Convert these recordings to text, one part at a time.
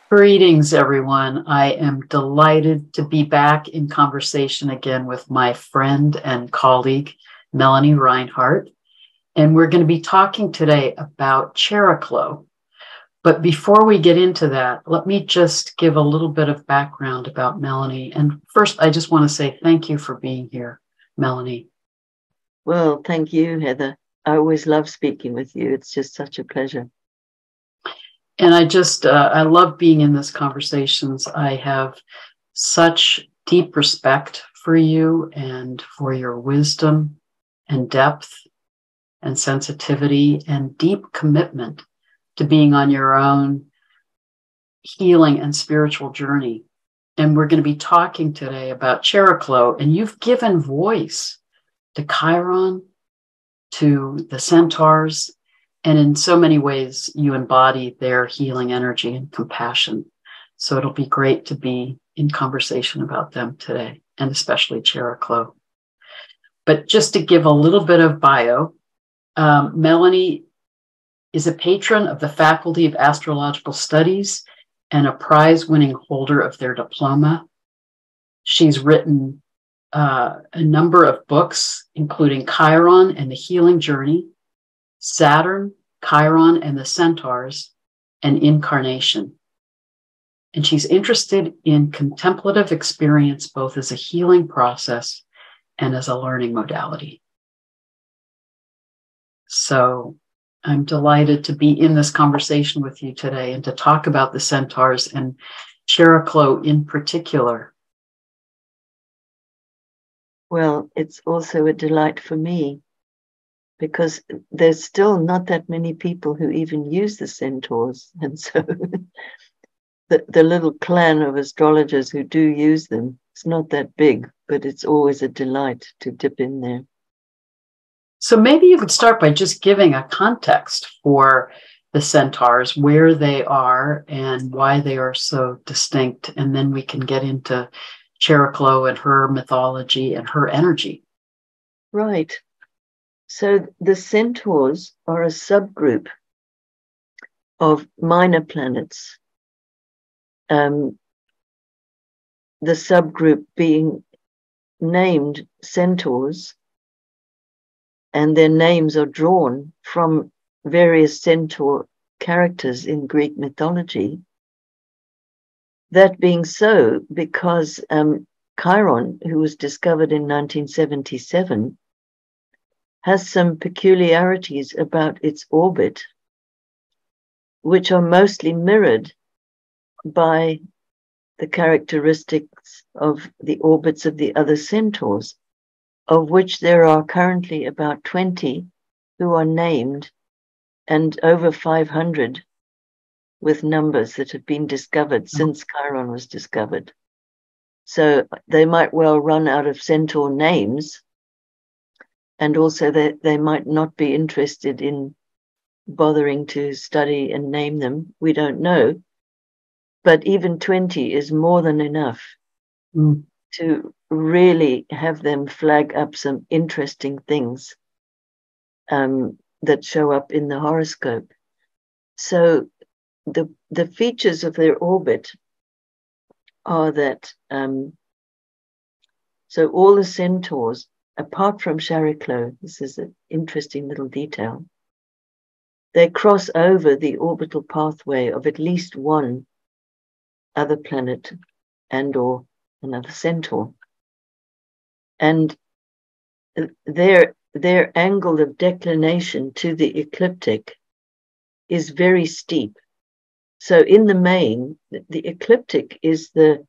Greetings, everyone. I am delighted to be back in conversation again with my friend and colleague, Melanie Reinhart. And we're going to be talking today about Chariklo. But before we get into that, let me just give a little bit of background about Melanie. And first, I just want to say thank you for being here, Melanie. Well, thank you, Heather. I always love speaking with you. It's just such a pleasure. And I love being in these conversations. I have such deep respect for you and for your wisdom and depth and sensitivity and deep commitment to being on your own healing and spiritual journey. And we're going to be talking today about Chariklo, and you've given voice to Chiron, to the Centaurs, and in so many ways, you embody their healing energy and compassion. So it'll be great to be in conversation about them today, and especially Chariklo. But just to give a little bit of bio, Melanie is a patron of the Faculty of Astrological Studies and a prize-winning holder of their diploma. She's written a number of books, including Chiron and the Healing Journey, Saturn, Chiron and the Centaurs, and Incarnation. And she's interested in contemplative experience both as a healing process and as a learning modality. So I'm delighted to be in this conversation with you today and to talk about the Centaurs and Chariklo in particular. Well, it's also a delight for me because there's still not that many people who even use the Centaurs. And so the little clan of astrologers who do use them, it's not that big, but it's always a delight to dip in there. So maybe you could start by just giving a context for the Centaurs, where they are and why they are so distinct. And then we can get into Chariklo and her mythology and her energy. Right. So the Centaurs are a subgroup of minor planets. The subgroup being named Centaurs, and their names are drawn from various centaur characters in Greek mythology. That being so, because Chiron, who was discovered in 1977, has some peculiarities about its orbit, which are mostly mirrored by the characteristics of the orbits of the other centaurs, of which there are currently about 20 who are named and over 500 with numbers that have been discovered since Chiron was discovered. So they might well run out of centaur names, and also they might not be interested in bothering to study and name them. We don't know. But even 20 is more than enough to really have them flag up some interesting things that show up in the horoscope. So the features of their orbit are that, so all the centaurs, apart from Chariklo, this is an interesting little detail, they cross over the orbital pathway of at least one other planet and or another centaur. And their angle of declination to the ecliptic is very steep. So in the main, the ecliptic is the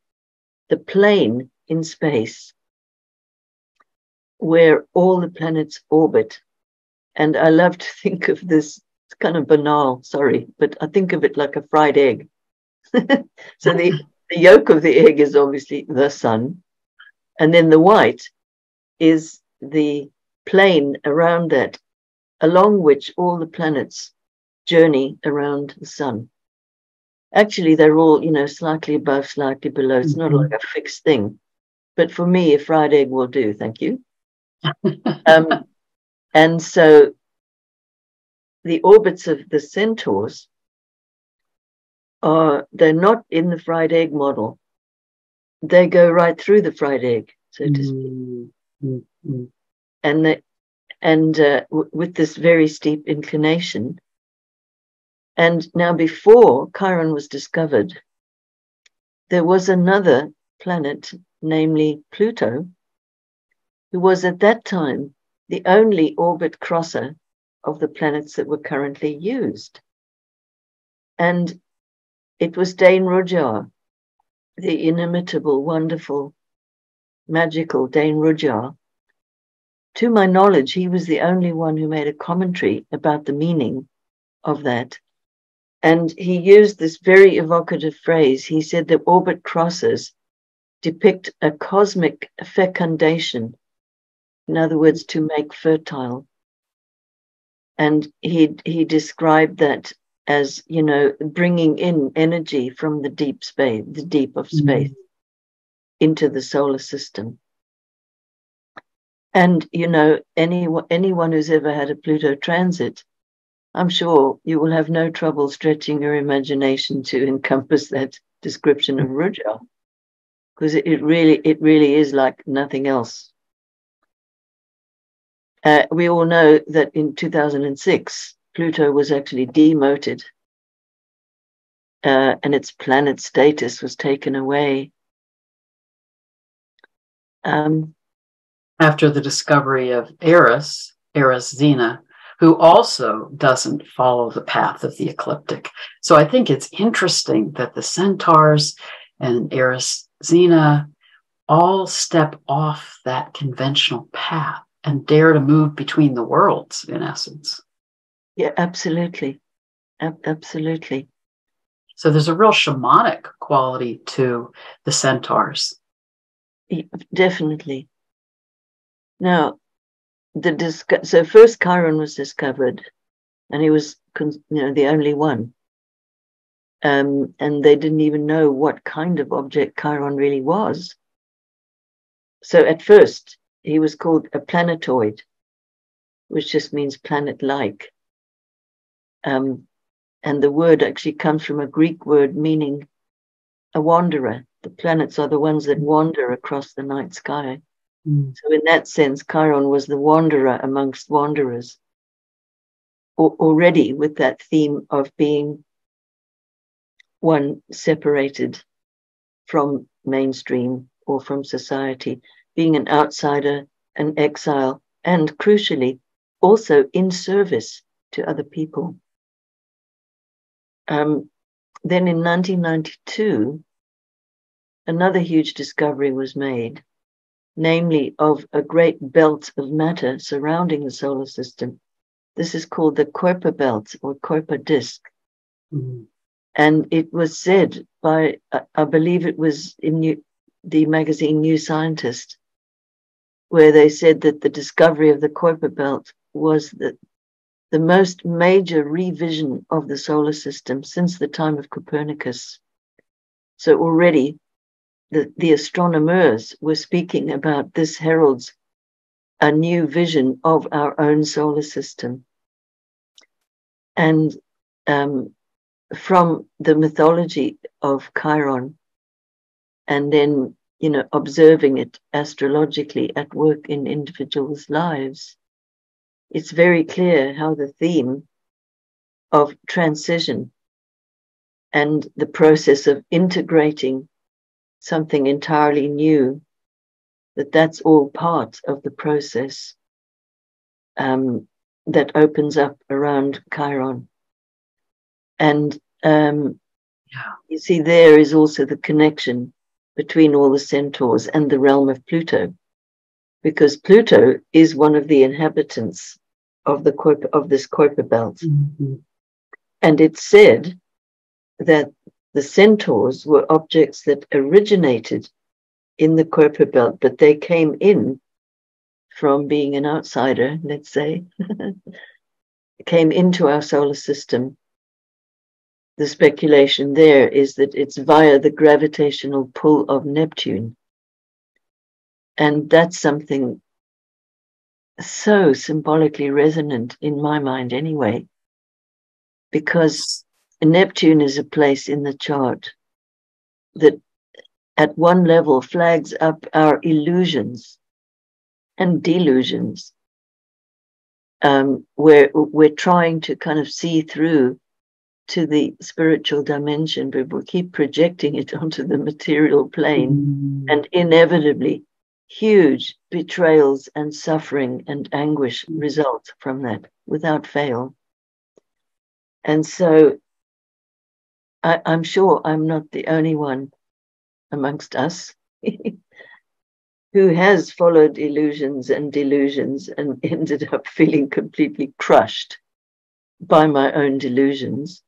plane in space where all the planets orbit. And I love to think of this, it's kind of banal, sorry, but I think of it like a fried egg. So the yolk of the egg is obviously the sun, and then the white is the plane around that, along which all the planets journey around the sun. Actually, they're all, slightly above, slightly below. It's not like a fixed thing. But for me, a fried egg will do, thank you. And so the orbits of the centaurs they're not in the fried egg model. They go right through the fried egg, so to speak. Mm-hmm. And with this very steep inclination. And now, before Chiron was discovered, there was another planet, namely Pluto, who was at that time the only orbit crosser of the planets that were currently used. And it was Dane Rudhyar, the inimitable, wonderful, magical Dane Rudhyar. To my knowledge, he was the only one who made a commentary about the meaning of that. And he used this very evocative phrase. He said that orbit crosses depict a cosmic fecundation, in other words, to make fertile. And he described that as, you know, bringing in energy from the deep space, the deep of space, into the solar system. And, you know, anyone who's ever had a Pluto transit, I'm sure you will have no trouble stretching your imagination to encompass that description of Rudhyar, because it really is like nothing else. We all know that in 2006, Pluto was actually demoted, and its planet status was taken away. After the discovery of Eris Xena, who also doesn't follow the path of the ecliptic. So I think it's interesting that the Centaurs and Eris Xena all step off that conventional path and dare to move between the worlds, in essence. Yeah, absolutely. Absolutely. So there's a real shamanic quality to the Centaurs. Definitely. Now, so first Chiron was discovered, and he was, the only one. And they didn't even know what kind of object Chiron really was. So at first, he was called a planetoid, which just means planet-like. And the word actually comes from a Greek word meaning a wanderer. The planets are the ones that wander across the night sky. So in that sense, Chiron was the wanderer amongst wanderers, already with that theme of being one separated from mainstream or from society, being an outsider, an exile, and crucially, also in service to other people. Then in 1992, another huge discovery was made, namely of a great belt of matter surrounding the solar system. This is called the Kuiper belt or Kuiper disk. And it was said by, I believe it was in the magazine New Scientist, where they said that the discovery of the Kuiper belt was the most major revision of the solar system since the time of Copernicus. So already the astronomers were speaking about this heralds a new vision of our own solar system. And from the mythology of Chiron, and then, observing it astrologically at work in individuals' lives, it's very clear how the theme of transition and the process of integrating something entirely new, that's all part of the process that opens up around Chiron. And you see, there is also the connection between all the Centaurs and the realm of Pluto, because Pluto is one of the inhabitants of this Kuiper belt. And it's said that the Centaurs were objects that originated in the Kuiper belt, but they came in from being an outsider, let's say, came into our solar system. The speculation there is that it's via the gravitational pull of Neptune. And that's something so symbolically resonant in my mind anyway, because Neptune is a place in the chart that at one level flags up our illusions and delusions, where we're trying to kind of see through to the spiritual dimension, but we keep projecting it onto the material plane, and inevitably huge betrayals and suffering and anguish result from that without fail. And so I'm sure I'm not the only one amongst us who has followed illusions and delusions and ended up feeling completely crushed by my own delusions.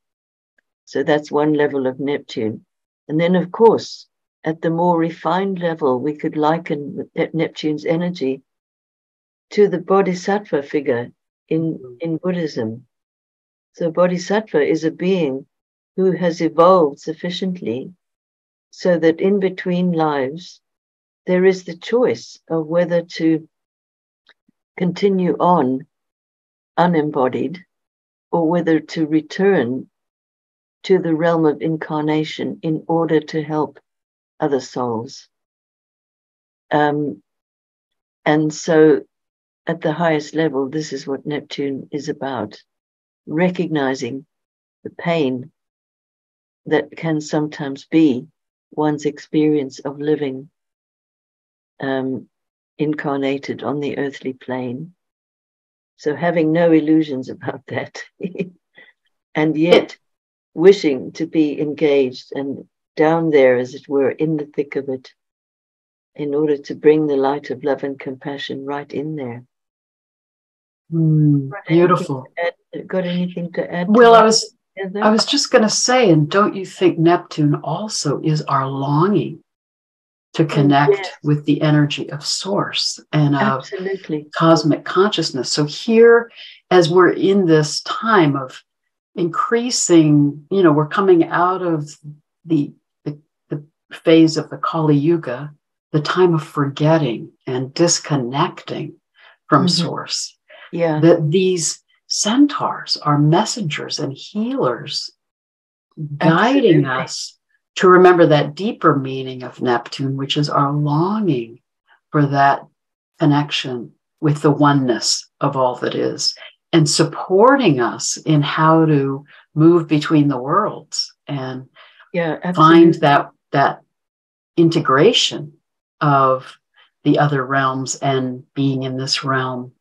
So that's one level of Neptune. And then, of course, at the more refined level, we could liken Neptune's energy to the Bodhisattva figure in Buddhism. So Bodhisattva is a being who has evolved sufficiently so that in between lives, there is the choice of whether to continue on unembodied or whether to return to the realm of incarnation in order to help other souls. And so at the highest level, this is what Neptune is about, recognizing the pain that can sometimes be one's experience of living incarnated on the earthly plane. So having no illusions about that, and yet wishing to be engaged and down there, as it were, in the thick of it, in order to bring the light of love and compassion right in there. Beautiful. Got anything to add? Well, I was just going to say, and don't you think Neptune also is our longing to connect with the energy of source and of cosmic consciousness? So here, as we're in this time of increasing, we're coming out of the phase of the Kali Yuga, the time of forgetting and disconnecting from source. That these centaurs are messengers and healers guiding us to remember that deeper meaning of Neptune, which is our longing for that connection with the oneness of all that is, and supporting us in how to move between the worlds and find that integration of the other realms and being in this realm.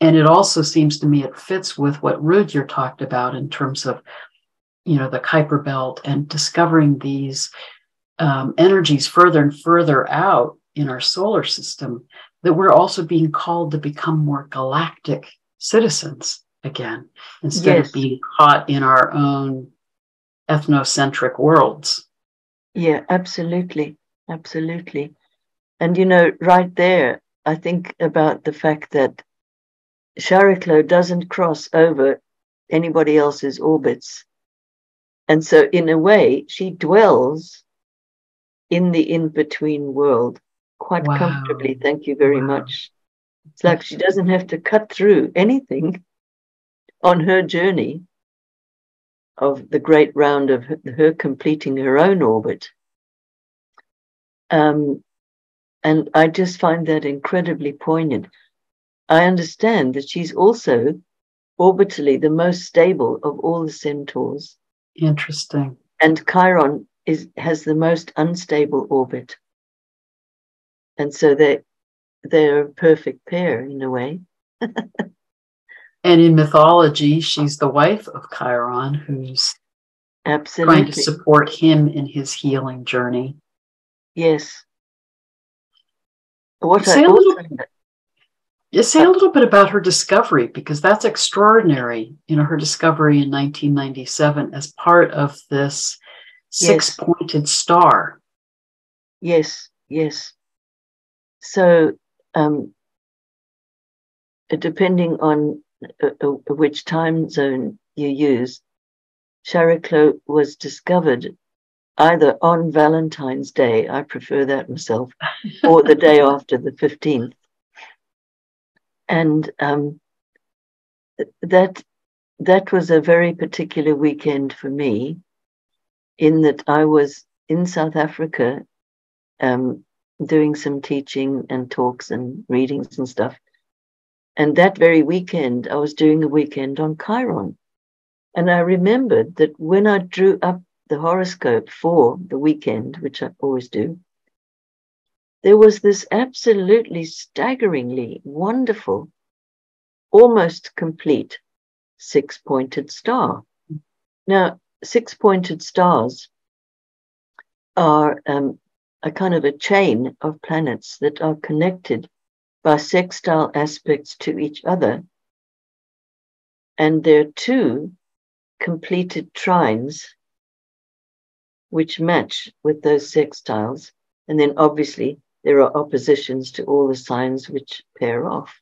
And it also seems to me it fits with what Rudyard talked about in terms of, the Kuiper Belt and discovering these energies further and further out in our solar system, that we're also being called to become more galactic citizens again, instead of being caught in our own ethnocentric worlds. Yeah, absolutely. Absolutely. And, right there, I think about the fact that Chariklo doesn't cross over anybody else's orbits. And so, in a way, she dwells in the in-between world quite comfortably. Thank you very much. It's like she doesn't have to cut through anything on her journey of the great round of her completing her own orbit. And I just find that incredibly poignant. I understand that she's also orbitally the most stable of all the centaurs. Interesting. And Chiron has the most unstable orbit. And so they're a perfect pair in a way. And in mythology, she's the wife of Chiron, who's trying to support him in his healing journey. Yes. Say a little bit about her discovery, because that's extraordinary. Her discovery in 1997 as part of this six-pointed star. Yes. So, depending on which time zone you use, Chariklo was discovered either on Valentine's Day, I prefer that myself, or the day after the 15th. And that that was a very particular weekend for me, in that I was in South Africa doing some teaching and talks and readings and stuff. And that very weekend, I was doing a weekend on Chiron. And I remembered that when I drew up the horoscope for the weekend, which I always do, there was this absolutely staggeringly wonderful, almost complete six-pointed star. Now, six-pointed stars are a kind of a chain of planets that are connected by sextile aspects to each other. And there are two completed trines which match with those sextiles. And then obviously there are oppositions to all the signs which pair off.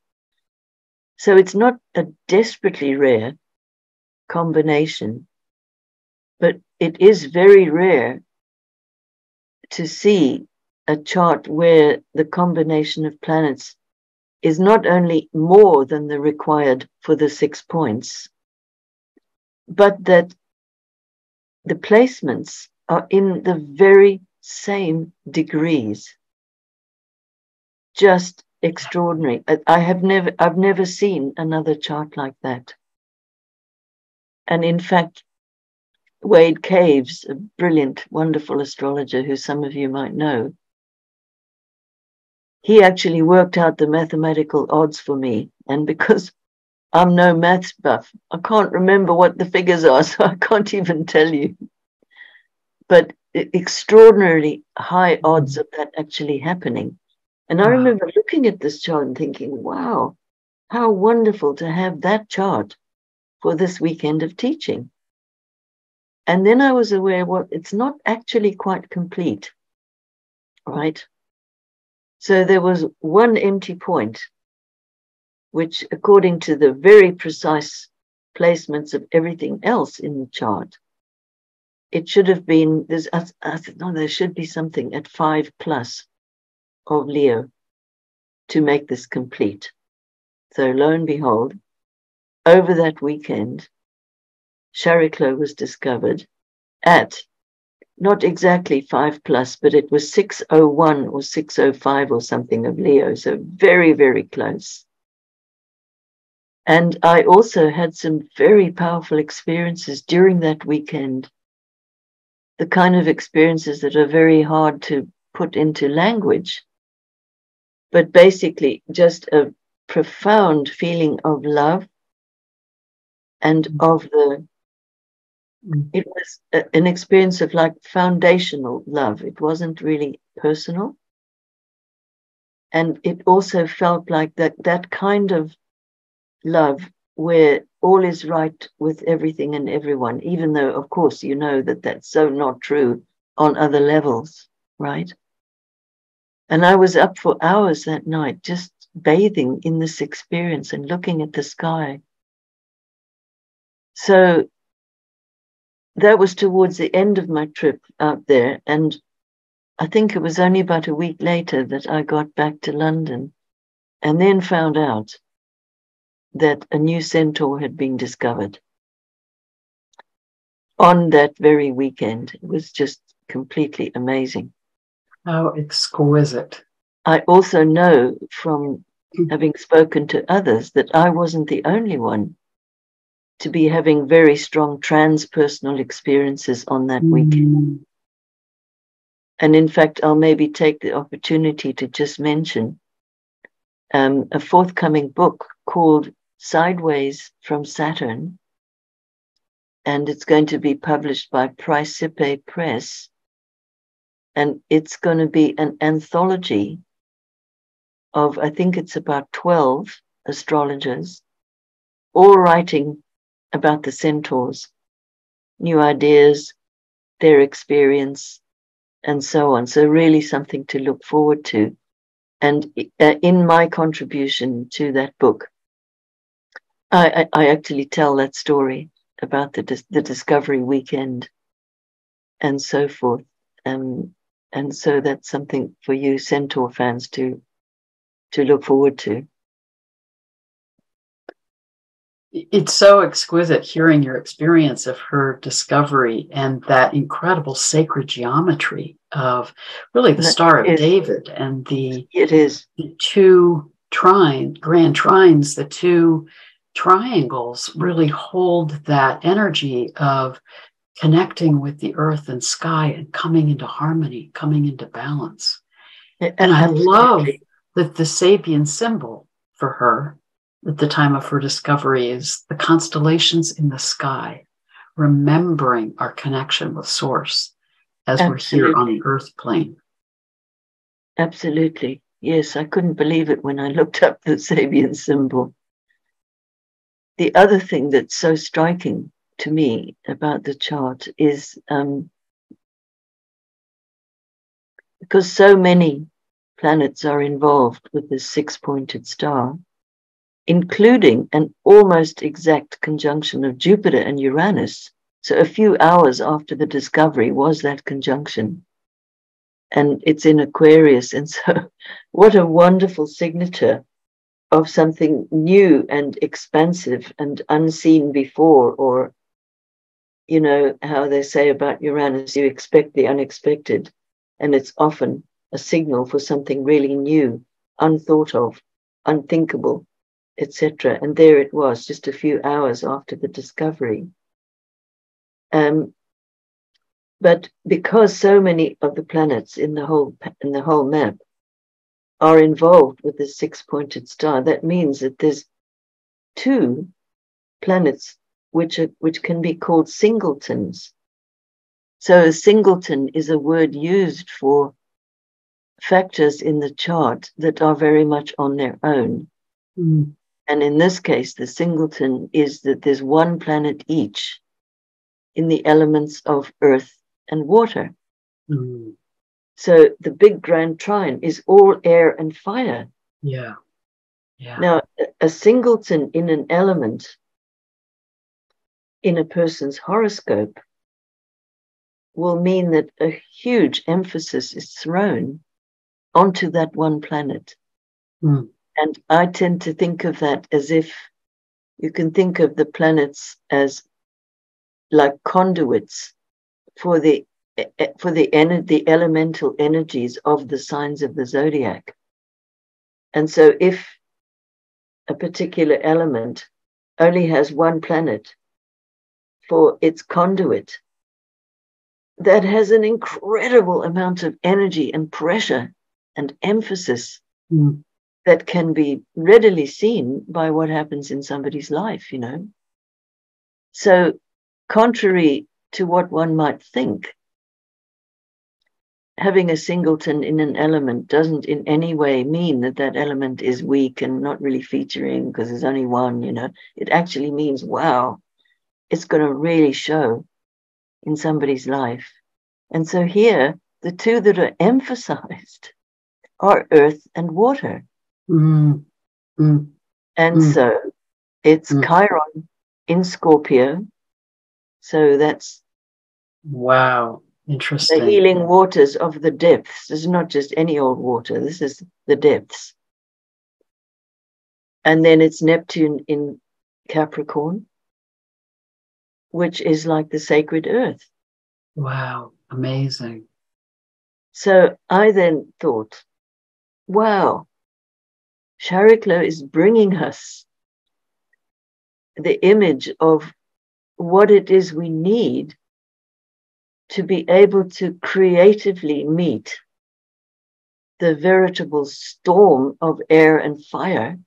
So it's not a desperately rare combination, but it is very rare to see a chart where the combination of planets is not only more than the required for the 6 points, but that the placements are in the very same degrees. Just extraordinary. I've never seen another chart like that. And in fact, Wade Caves, a brilliant, wonderful astrologer who some of you might know, he actually worked out the mathematical odds for me. And because I'm no maths buff, I can't remember what the figures are, so I can't even tell you. But extraordinarily high odds of that actually happening. And I remember looking at this chart and thinking, wow, how wonderful to have that chart for this weekend of teaching. And then I was aware, well, it's not actually quite complete, right? So there was one empty point, which according to the very precise placements of everything else in the chart, it should have been, there should be something at 5+ of Leo to make this complete. So lo and behold, over that weekend, Chariklo was discovered at not exactly 5+, but it was 601 or 605 or something of Leo. So very, very close. And I also had some very powerful experiences during that weekend, the kind of experiences that are very hard to put into language, but basically just a profound feeling of love and of it was an experience of like foundational love. It wasn't really personal. And it also felt like that kind of love where all is right with everything and everyone, even though, of course, you know that that's so not true on other levels, right? And I was up for hours that night just bathing in this experience and looking at the sky. So that was towards the end of my trip out there. And I think it was only about a week later that I got back to London and then found out that a new centaur had been discovered on that very weekend. It was just completely amazing. How exquisite. I also know from having spoken to others that I wasn't the only one to be having very strong transpersonal experiences on that weekend. And in fact, I'll maybe take the opportunity to just mention a forthcoming book called Sideways from Saturn. And it's going to be published by Principe Press. And it's going to be an anthology of, I think it's about 12 astrologers, all writing about the centaurs, new ideas, their experience, and so on. So really something to look forward to. And in my contribution to that book, I actually tell that story about the Discovery weekend and so forth. And so that's something for you Centaur fans to look forward to. It's so exquisite hearing your experience of her discovery and that incredible sacred geometry of really the Star of David and the two grand trines, the two triangles really hold that energy of connecting with the earth and sky and coming into harmony, coming into balance. And I love that the Sabian symbol for her at the time of her discovery is the constellations in the sky, remembering our connection with Source as we're here on the earth plane. Absolutely. Yes, I couldn't believe it when I looked up the Sabian symbol. The other thing that's so striking to me about the chart is because so many planets are involved with this six-pointed star, including an almost exact conjunction of Jupiter and Uranus. So a few hours after the discovery was that conjunction. And it's in Aquarius. And so what a wonderful signature of something new and expansive and unseen before. Or, you know, how they say about Uranus, you expect the unexpected. And it's often a signal for something really new, unthought of, unthinkable, etc. And there it was, just a few hours after the discovery. But because so many of the planets in the whole map are involved with this six-pointed star, that means that there's two planets which can be called singletons. So a singleton is a word used for factors in the chart that are very much on their own. Mm. And in this case, the singleton is that there's one planet each in the elements of earth and water. Mm. So the big grand trine is all air and fire. Yeah. Yeah. Now, a singleton in an element in a person's horoscope will mean that a huge emphasis is thrown onto that one planet. Mm. And I tend to think of that as if you can think of the planets as like conduits for the elemental energies of the signs of the zodiac. And so if a particular element only has one planet for its conduit, that has an incredible amount of energy and pressure and emphasis that can be readily seen by what happens in somebody's life, you know. So contrary to what one might think, having a singleton in an element doesn't in any way mean that that element is weak and not really featuring because there's only one, you know. It actually means, wow, it's going to really show in somebody's life. And so here, the two that are emphasized are earth and water. Mm. Mm. And so it's Chiron in Scorpio. So that's wow. Interesting. the healing waters of the depths. This is not just any old water. This is the depths. And then it's Neptune in Capricorn, which is like the sacred earth. Wow. Amazing. So I then thought, wow, Chariklo is bringing us the image of what it is we need to be able to creatively meet the veritable storm of air and fire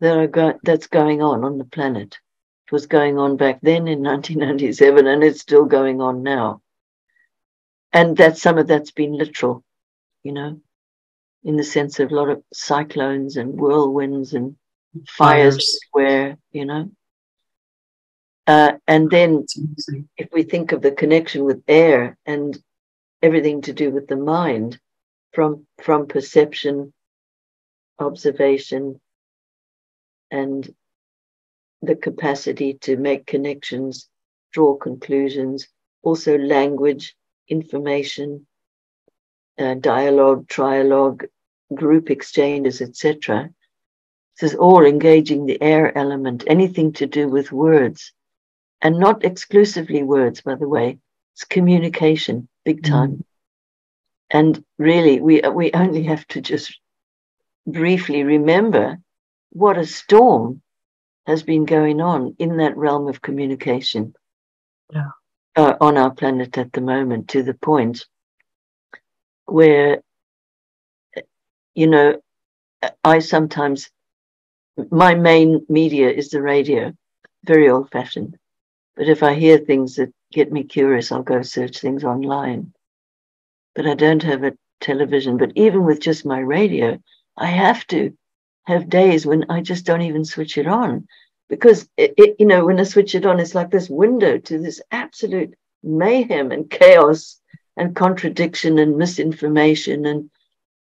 that's going on the planet. It was going on back then in 1997, and it's still going on now. And that some of that's been literal, you know, in the sense of a lot of cyclones and whirlwinds and fires everywhere, you know. And then if we think of the connection with air and everything to do with the mind, from perception, observation, and the capacity to make connections, draw conclusions, also language, information, dialogue, trialogue, group exchanges, etc. This is all engaging the air element, anything to do with words, and not exclusively words, by the way. It's communication, big time. And really, we only have to just briefly remember what a storm has been going on in that realm of communication on our planet at the moment, to the point where, you know, I sometimes, my main media is the radio, very old-fashioned. But if I hear things that get me curious, I'll go search things online. But I don't have a television. But even with just my radio, I have to have days when I just don't even switch it on. Because, you know, when I switch it on, it's like this window to this absolute mayhem and chaos and contradiction and misinformation and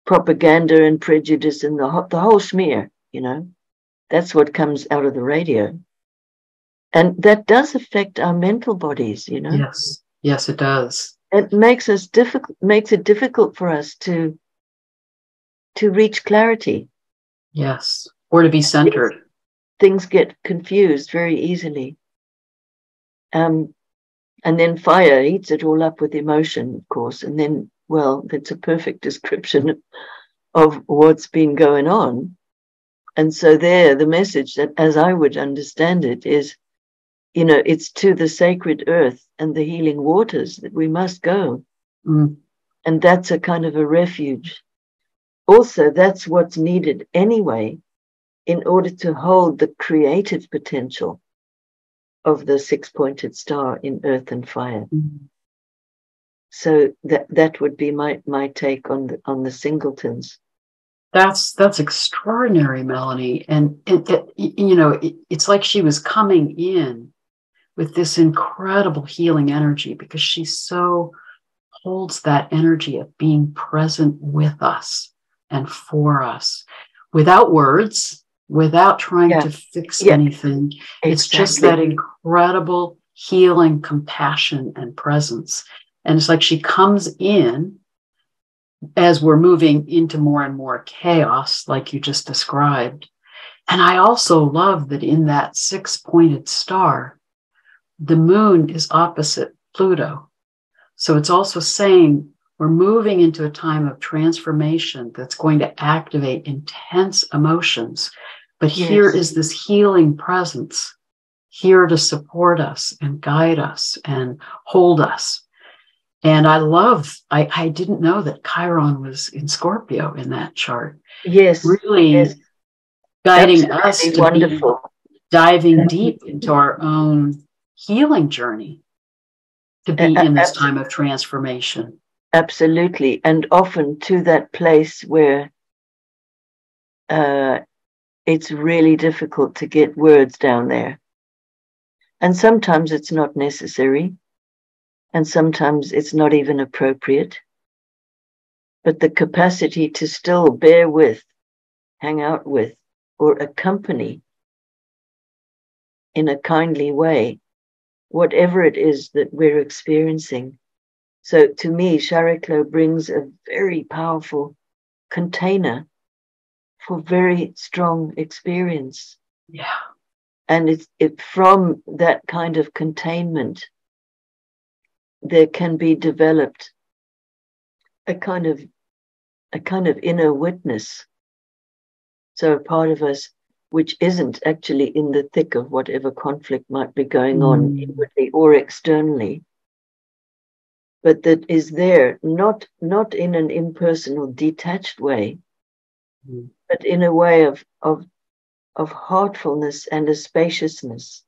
propaganda and prejudice and the whole schmear, you know. That's what comes out of the radio. And that does affect our mental bodies, you know. Yes, yes, it does. It makes it difficult for us to reach clarity. Yes, or to be centered. Things get confused very easily. And then fire eats it all up with emotion, of course. And then, well, that's a perfect description of what's been going on. And so there, the message that, as I would understand it, is, you know, it's to the sacred earth and the healing waters that we must go. And that's a kind of a refuge. Also, that's what's needed anyway in order to hold the creative potential of the six-pointed star in earth and fire. So that would be my take on the singletons. That's extraordinary, Melanie. And you know, it's like she was coming in with this incredible healing energy, because she so holds that energy of being present with us and for us, without words, without trying to fix anything. Exactly. It's just that incredible healing, compassion, and presence. And it's like she comes in as we're moving into more and more chaos, like you just described. And I also love that in that six-pointed star, the moon is opposite Pluto. So it's also saying we're moving into a time of transformation that's going to activate intense emotions. But here is this healing presence here to support us and guide us and hold us. And I didn't know that Chiron was in Scorpio in that chart. Yes. Really guiding us to wonderful. Be diving deep into our own healing journey, to be in this time of transformation. Absolutely. And often to that place where it's really difficult to get words down there. And sometimes it's not necessary. And sometimes it's not even appropriate. But the capacity to still bear with, hang out with, or accompany in a kindly way whatever it is that we're experiencing. So to me, Chariklo brings a very powerful container for very strong experience. Yeah. And it from that kind of containment, there can be developed a kind of inner witness. So a part of us which isn't actually in the thick of whatever conflict might be going on inwardly or externally, but that is there, not in an impersonal, detached way, but in a way of heartfulness and a spaciousness,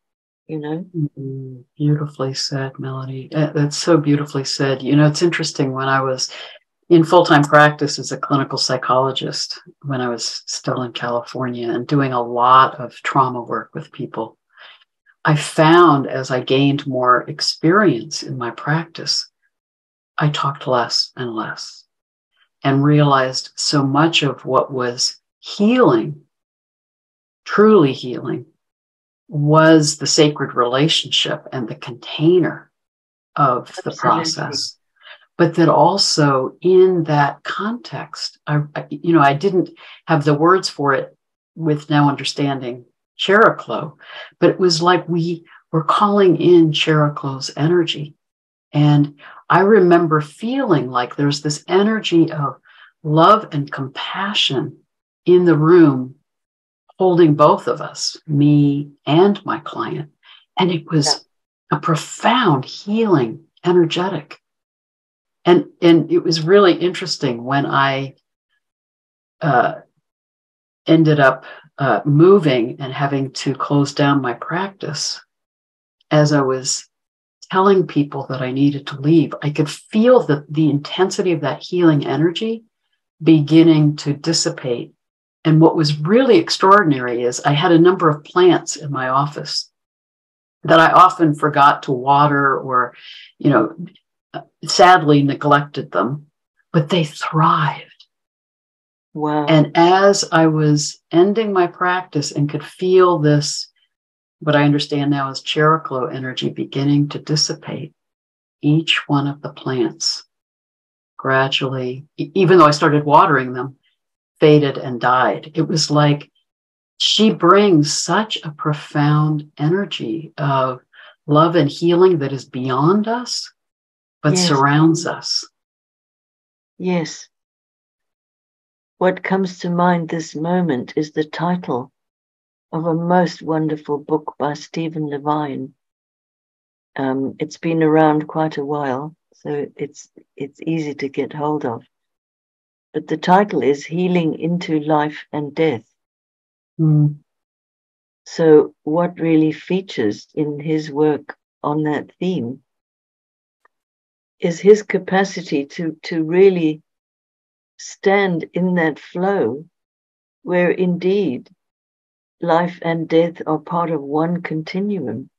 you know? Beautifully said, Melanie. That's so beautifully said. You know, it's interesting, when I was in full-time practice as a clinical psychologist, when I was still in California and doing a lot of trauma work with people, I found as I gained more experience in my practice, I talked less and less, and realized so much of what was healing, truly healing, was the sacred relationship and the container of the process. But that also in that context, I didn't have the words for it with now understanding Chariklo, but it was like we were calling in Chariklo's energy. And I remember feeling like there's this energy of love and compassion in the room, holding both of us, me and my client. And it was a profound healing energetic. And it was really interesting when I ended up moving and having to close down my practice. As I was telling people that I needed to leave, I could feel the intensity of that healing energy beginning to dissipate. And what was really extraordinary is I had a number of plants in my office that I often forgot to water or, sadly neglected them, but they thrived. Wow. And as I was ending my practice and could feel this, what I understand now as Chariklo energy beginning to dissipate, each one of the plants gradually, even though I started watering them, faded and died. It was like she brings such a profound energy of love and healing that is beyond us, but surrounds us. Yes. What comes to mind this moment is the title of a most wonderful book by Stephen Levine. It's been around quite a while, so it's easy to get hold of. But the title is Healing into Life and Death. Mm. So what really features in his work on that theme is his capacity to really stand in that flow where indeed life and death are part of one continuum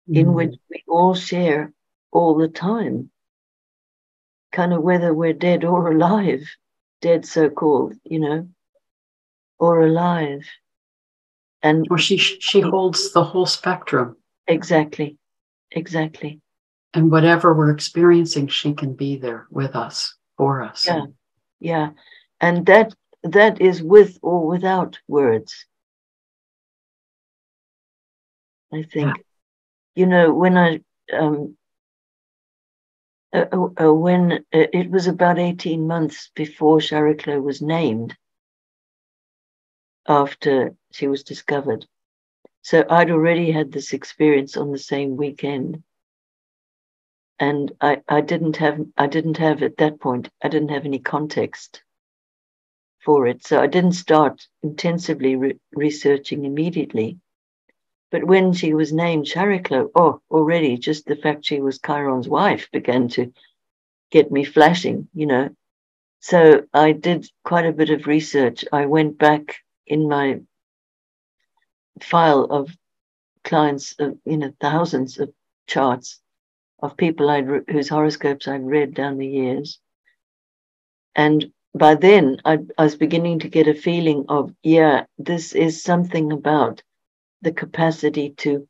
in which we all share all the time, kind of whether we're dead or alive, dead so-called, or alive. And or she holds the whole spectrum. Exactly. And whatever we're experiencing, she can be there with us, for us. Yeah. And that is with or without words. I think, when when it was about 18 months before Chariklo was named, after she was discovered. So I'd already had this experience on the same weekend. And I didn't have at that point, I didn't have any context for it. So I didn't start intensively researching immediately. But when she was named Chariklo, already just the fact she was Chiron's wife began to get me flashing, So I did quite a bit of research. I went back in my file of clients, thousands of charts of people whose horoscopes I'd read down the years. And by then, I was beginning to get a feeling of, this is something about the capacity to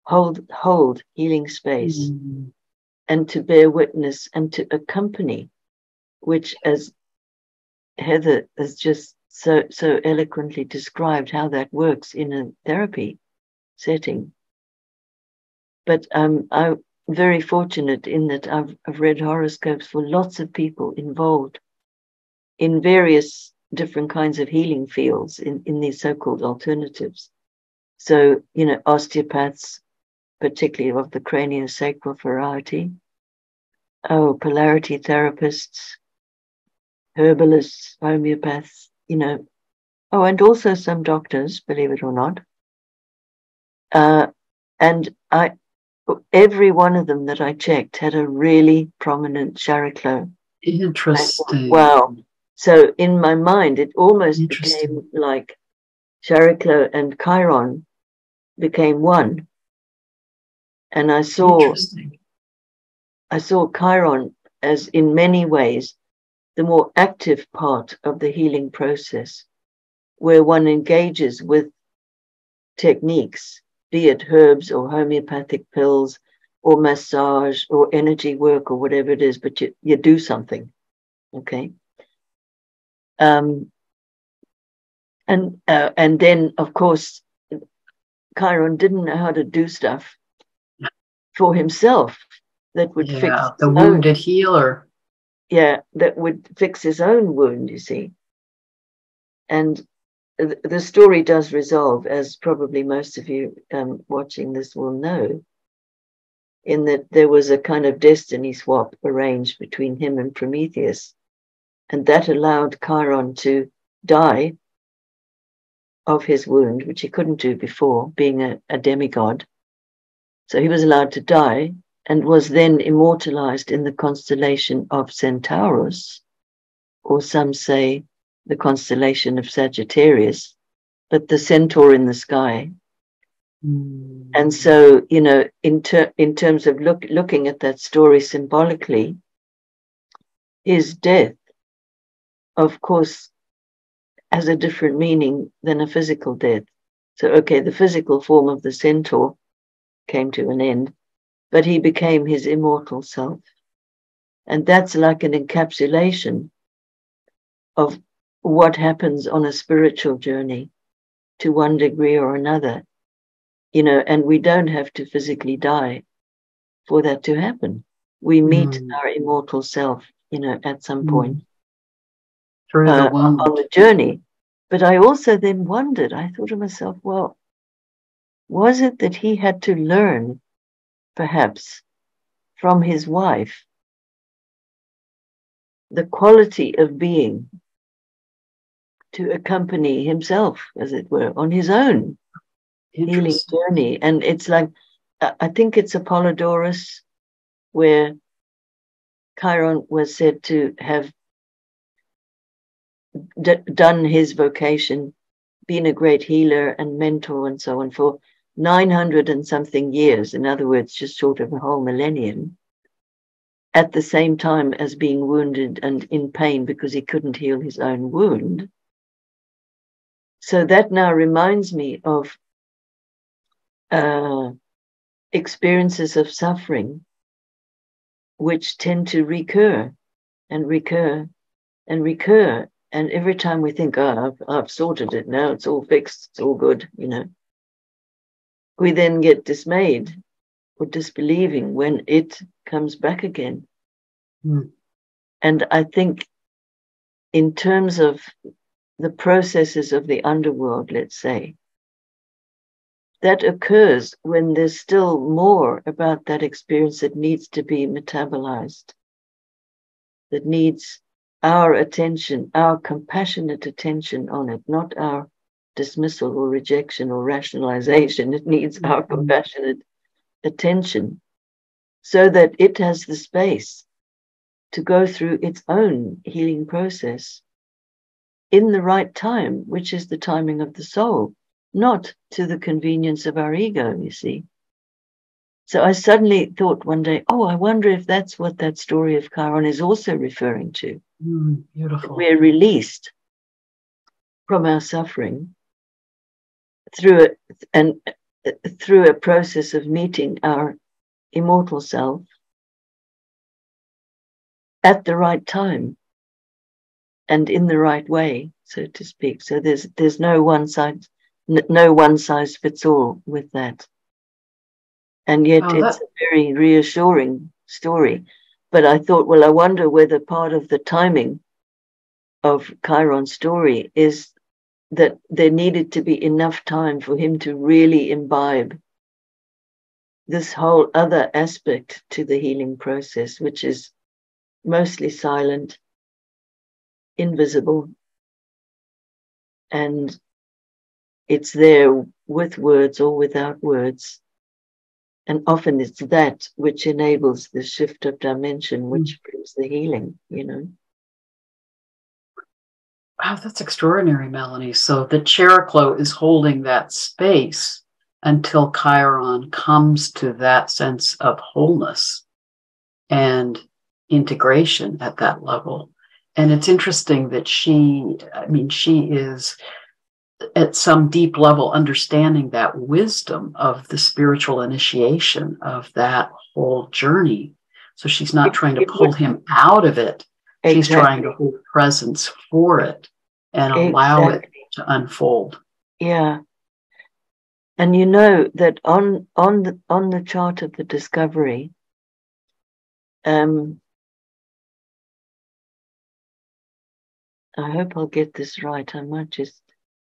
hold healing space and to bear witness and to accompany, which, as Heather has just so eloquently described how that works in a therapy setting. But I'm very fortunate in that I've read horoscopes for lots of people involved in various different kinds of healing fields in these so-called alternatives. So, osteopaths, particularly of the craniosacral variety, polarity therapists, herbalists, homeopaths, and also some doctors, believe it or not. And every one of them that I checked had a really prominent Chariklo. Interesting. Wow. So in my mind, it almost became like Chariklo and Chiron became one. And I saw Chiron as, in many ways, the more active part of the healing process, where one engages with techniques, be it herbs or homeopathic pills or massage or energy work or whatever it is, but you do something, okay? And then, of course, Chiron didn't know how to do stuff for himself that would fix the wounded healer. Yeah, that would fix his own wound, you see. And the story does resolve, as probably most of you watching this will know, in that there was a kind of destiny swap arranged between him and Prometheus. And that allowed Chiron to die of his wound, which he couldn't do before, being a demigod. So he was allowed to die and was then immortalized in the constellation of Centaurs, or some say the constellation of Sagittarius, but the centaur in the sky. And so, you know, in terms of looking at that story symbolically, his death, of course, has a different meaning than a physical death. So, okay, the physical form of the centaur came to an end, but he became his immortal self. And that's like an encapsulation of what happens on a spiritual journey to one degree or another, you know, and we don't have to physically die for that to happen. We meet our immortal self, you know, at some point through the wound on the journey. But I also then wondered, I thought to myself, well, was it that he had to learn, perhaps, from his wife, the quality of being to accompany himself, as it were, on his own healing journey? And it's like, I think it's Apollodorus, where Chiron was said to have done his vocation, been a great healer and mentor and so on for 900 and something years, in other words, just short of a whole millennium, at the same time as being wounded and in pain because he couldn't heal his own wound. So that now reminds me of experiences of suffering which tend to recur and recur and recur. And every time we think, oh, I've sorted it now, it's all fixed, it's all good, you know, we then get dismayed or disbelieving when it comes back again. And I think in terms of the processes of the underworld, let's say, that occurs when there's still more about that experience that needs to be metabolized, that needs our attention, our compassionate attention on it, not our dismissal or rejection or rationalization. It needs our compassionate attention so that it has the space to go through its own healing process in the right time, which is the timing of the soul, not to the convenience of our ego, you see. So I suddenly thought one day, oh, I wonder if that's what that story of Chiron is also referring to. Beautiful. We're released from our suffering through a process of meeting our immortal self at the right time and in the right way, so to speak. So there's no one size fits all with that. And yet it's a very reassuring story. But I thought, well, I wonder whether part of the timing of Chiron's story is that there needed to be enough time for him to really imbibe this whole other aspect to the healing process, which is mostly silent, invisible, and it's there with words or without words. And often it's that which enables the shift of dimension, which brings the healing, you know. Wow, that's extraordinary, Melanie. So the Chariklo is holding that space until Chiron comes to that sense of wholeness and integration at that level. And it's interesting that she is at some deep level understanding that wisdom of the spiritual initiation of that whole journey. So she's not trying to pull him out of it. She's trying to hold presence for it and allow it to unfold. Yeah. And you know that on the chart of the Discovery, I hope I'll get this right. I might just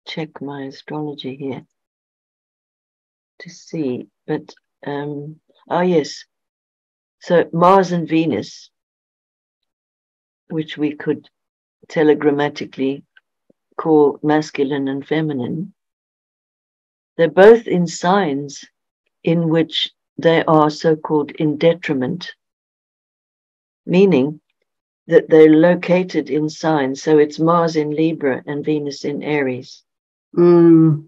check my astrology here to see. But yes. So Mars and Venus, which we could telegrammatically call masculine and feminine, they're both in signs in which they are so-called in detriment, meaning that they're located in signs. So it's Mars in Libra and Venus in Aries. Mm.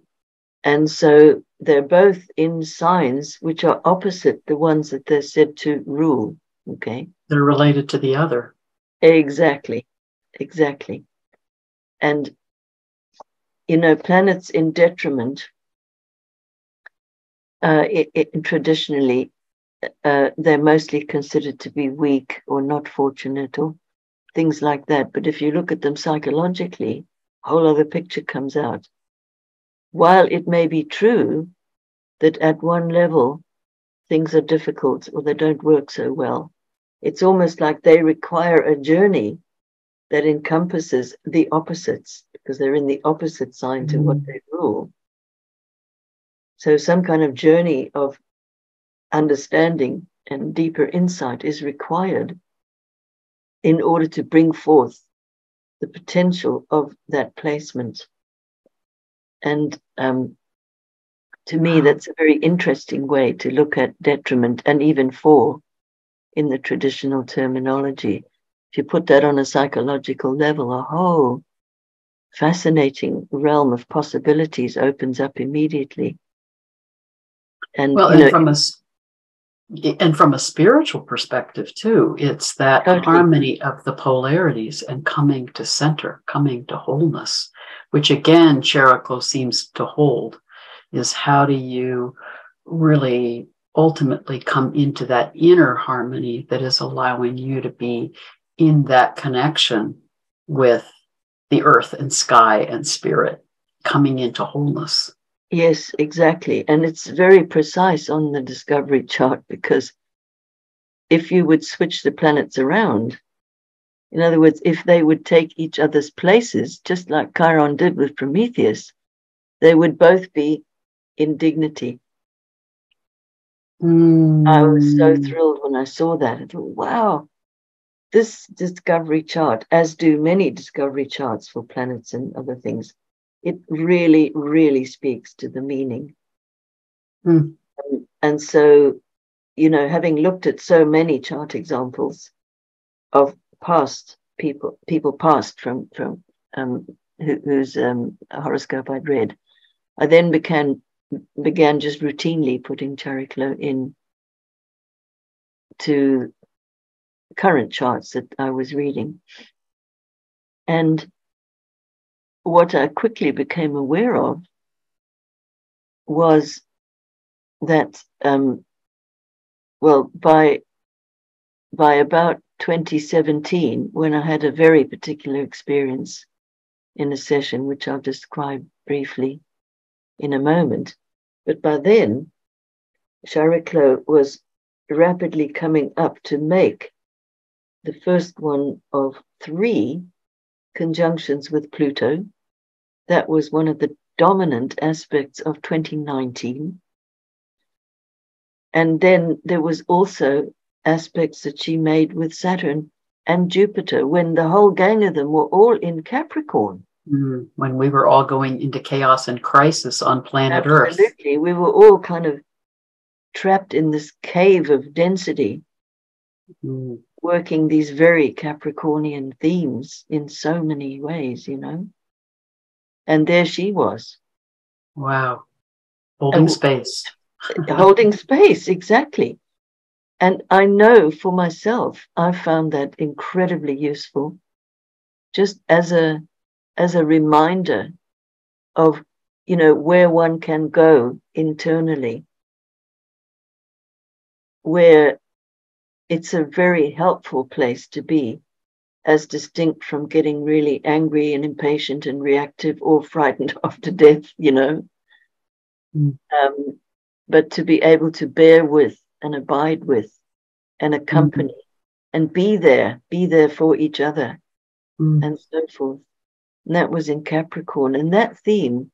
And so they're both in signs which are opposite the ones that they're said to rule. Okay. They're related to the other. Exactly. And, planets in detriment, traditionally, they're mostly considered to be weak or not fortunate or things like that. But if you look at them psychologically, a whole other picture comes out. While it may be true that at one level things are difficult or they don't work so well, it's almost like they require a journey that encompasses the opposites, because they're in the opposite sign to what they rule. So some kind of journey of understanding and deeper insight is required in order to bring forth the potential of that placement. And to me, that's a very interesting way to look at detriment and even fall in the traditional terminology. If you put that on a psychological level, a whole fascinating realm of possibilities opens up immediately. And, well, and from a spiritual perspective too, it's that totally. harmony of the polarities and coming to center, coming to wholeness, which again, Chariklo seems to hold, is how do you really ultimately come into that inner harmony that is allowing you to be in that connection with the earth and sky and spirit, coming into wholeness. Yes, exactly. And it's very precise on the Discovery chart, because if you would switch the planets around, in other words, if they would take each other's places, just like Chiron did with Prometheus, they would both be in dignity. I was so thrilled when I saw that. I thought, wow, this Discovery chart, as do many Discovery charts for planets and other things, it really, really speaks to the meaning. And so, having looked at so many chart examples of past people past from whose horoscope I'd read, I then began just routinely putting Chariklo in to current charts that I was reading. And what I quickly became aware of was that, by about 2017, when I had a very particular experience in a session, which I'll describe briefly in a moment, but by then, Chariklo was rapidly coming up to make the first one of 3 conjunctions with Pluto. That was one of the dominant aspects of 2019. And then there was also aspects that she made with Saturn and Jupiter, when the whole gang of them were all in Capricorn. When we were all going into chaos and crisis on planet Earth. Absolutely. We were all kind of trapped in this cave of density, working these very Capricornian themes in so many ways, And there she was. Wow. Holding space. Holding space, exactly. And I know for myself, I found that incredibly useful, just as a reminder of, where one can go internally, where it's a very helpful place to be as distinct from getting really angry and impatient and reactive or frightened after death, you know. But to be able to bear with and abide with and accompany and be there for each other and so forth. And that was in Capricorn. And that theme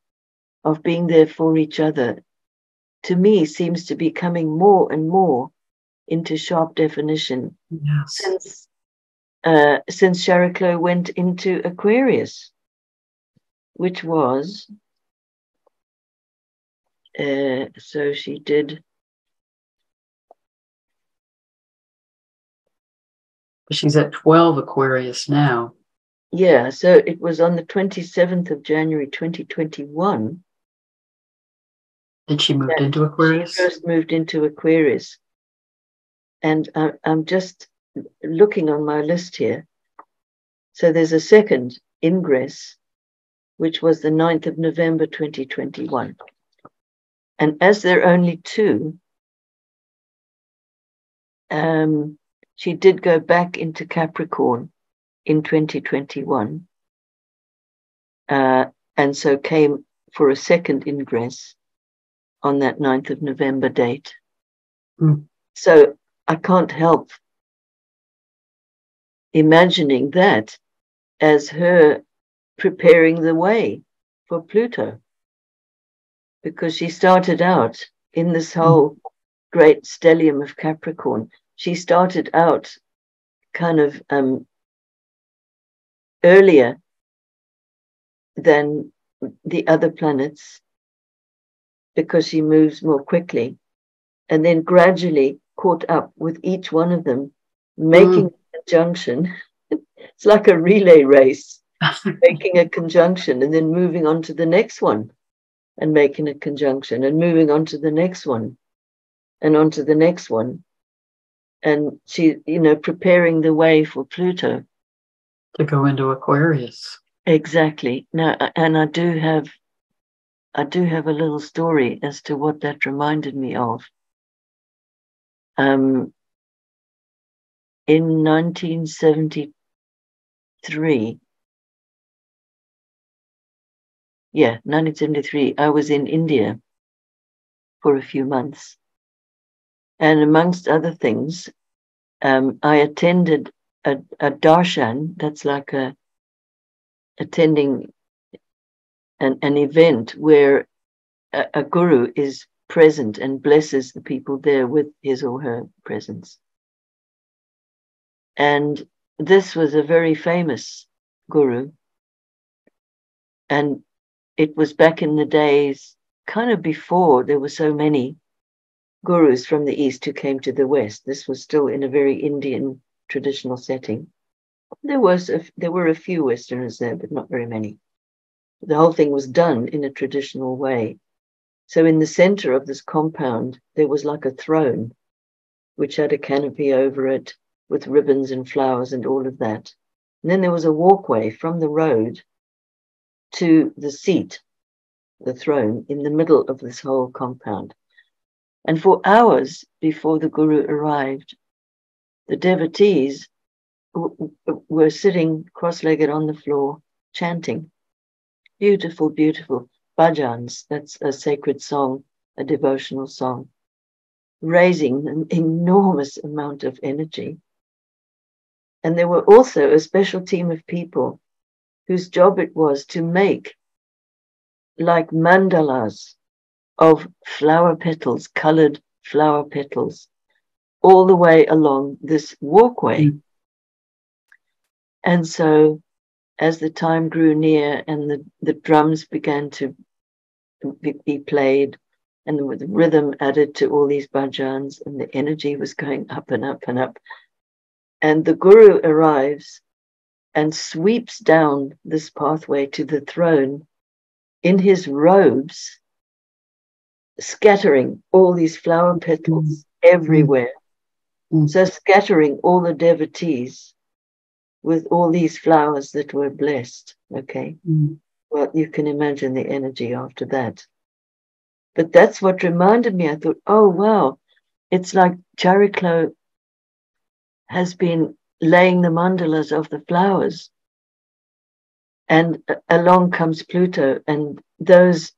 of being there for each other, to me, seems to be coming more and more into sharp definition since Chariklo went into Aquarius, which was, so she did. She's at 12 Aquarius now. Yeah, so it was on the 27th of January, 2021. That she moved into Aquarius? She first moved into Aquarius. And I'm just looking on my list here. So there's a second ingress, which was the 9th of November, 2021. And as there are only two, she did go back into Capricorn in 2021. And so came for a second ingress on that 9th of November date. So I can't help imagining that as her preparing the way for Pluto, because she started out in this whole great stellium of Capricorn. She started out kind of earlier than the other planets because she moves more quickly, and then gradually caught up with each one of them, making a conjunction. It's like a relay race, making a conjunction and then moving on to the next one and making a conjunction and moving on to the next one and on to the next one. And she, you know, preparing the way for Pluto to go into Aquarius. Exactly. Now, and I do have a little story as to what that reminded me of. In 1973, I was in India for a few months. And amongst other things, I attended a darshan, that's like attending an event where a guru is present and blesses the people there with his or her presence. And this was a very famous guru. And it was back in the days, kind of before there were so many gurus from the East who came to the West. This was still in a very Indian traditional setting. There were a few Westerners there, but not very many. The whole thing was done in a traditional way. So in the center of this compound, there was like a throne, which had a canopy over it with ribbons and flowers and all of that. And then there was a walkway from the road to the seat, the throne, in the middle of this whole compound. And for hours before the guru arrived, the devotees were sitting cross-legged on the floor, chanting. Beautiful, beautiful bhajans, that's a sacred song, a devotional song, raising an enormous amount of energy. And there were also a special team of people whose job it was to make like mandalas of flower petals, colored flower petals, all the way along this walkway. And so as the time grew near and the drums began to be played and there was rhythm added to all these bhajans and the energy was going up and up and up. And the guru arrives and sweeps down this pathway to the throne in his robes, scattering all these flower petals everywhere. So scattering all the devotees with all these flowers that were blessed, okay? Well, you can imagine the energy after that. But that's what reminded me. I thought, oh, wow, it's like Chariklo has been laying the mandalas of the flowers. And along comes Pluto, and those